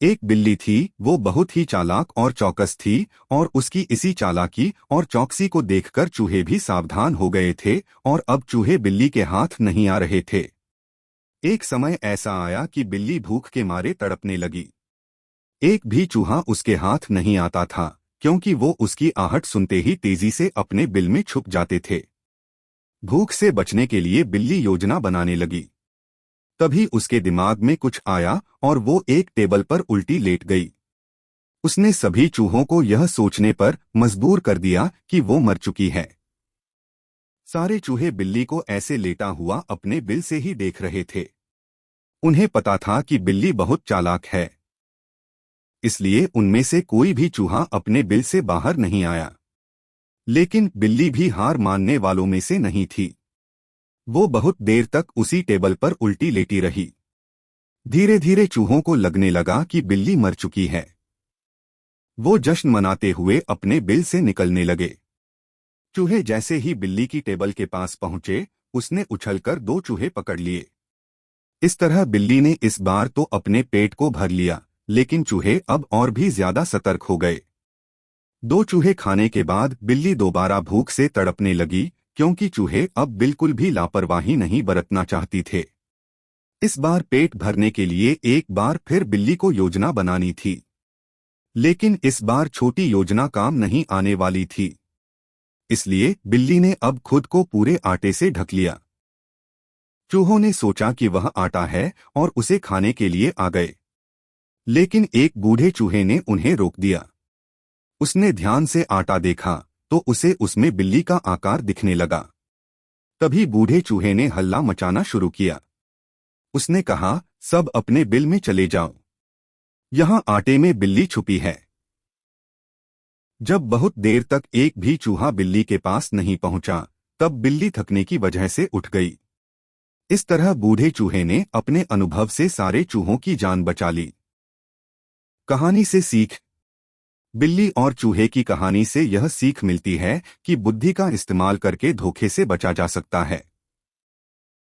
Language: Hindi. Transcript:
एक बिल्ली थी, वो बहुत ही चालाक और चौकस थी, और उसकी इसी चालाकी और चौकसी को देखकर चूहे भी सावधान हो गए थे, और अब चूहे बिल्ली के हाथ नहीं आ रहे थे। एक समय ऐसा आया कि बिल्ली भूख के मारे तड़पने लगी। एक भी चूहा उसके हाथ नहीं आता था, क्योंकि वो उसकी आहट सुनते ही तेजी से अपने बिल में छुप जाते थे। भूख से बचने के लिए बिल्ली योजना बनाने लगी। तभी उसके दिमाग में कुछ आया और वो एक टेबल पर उल्टी लेट गई। उसने सभी चूहों को यह सोचने पर मजबूर कर दिया कि वो मर चुकी है। सारे चूहे बिल्ली को ऐसे लेटा हुआ अपने बिल से ही देख रहे थे। उन्हें पता था कि बिल्ली बहुत चालाक है, इसलिए उनमें से कोई भी चूहा अपने बिल से बाहर नहीं आया। लेकिन बिल्ली भी हार मानने वालों में से नहीं थी। वो बहुत देर तक उसी टेबल पर उल्टी लेटी रही। धीरे धीरे चूहों को लगने लगा कि बिल्ली मर चुकी है। वो जश्न मनाते हुए अपने बिल से निकलने लगे। चूहे जैसे ही बिल्ली की टेबल के पास पहुंचे, उसने उछलकर दो चूहे पकड़ लिए। इस तरह बिल्ली ने इस बार तो अपने पेट को भर लिया, लेकिन चूहे अब और भी ज्यादा सतर्क हो गए। दो चूहे खाने के बाद बिल्ली दोबारा भूख से तड़पने लगी, क्योंकि चूहे अब बिल्कुल भी लापरवाही नहीं बरतना चाहती थे। इस बार पेट भरने के लिए एक बार फिर बिल्ली को योजना बनानी थी। लेकिन इस बार छोटी योजना काम नहीं आने वाली थी। इसलिए बिल्ली ने अब खुद को पूरे आटे से ढक लिया। चूहों ने सोचा कि वह आटा है और उसे खाने के लिए आ गए। लेकिन एक बूढ़े चूहे ने उन्हें रोक दिया। उसने ध्यान से आटा देखा तो उसे उसमें बिल्ली का आकार दिखने लगा। तभी बूढ़े चूहे ने हल्ला मचाना शुरू किया। उसने कहा, सब अपने बिल में चले जाओ, यहाँ आटे में बिल्ली छुपी है। जब बहुत देर तक एक भी चूहा बिल्ली के पास नहीं पहुंचा, तब बिल्ली थकने की वजह से उठ गई। इस तरह बूढ़े चूहे ने अपने अनुभव से सारे चूहों की जान बचा ली। कहानी से सीख। बिल्ली और चूहे की कहानी से यह सीख मिलती है कि बुद्धि का इस्तेमाल करके धोखे से बचा जा सकता है।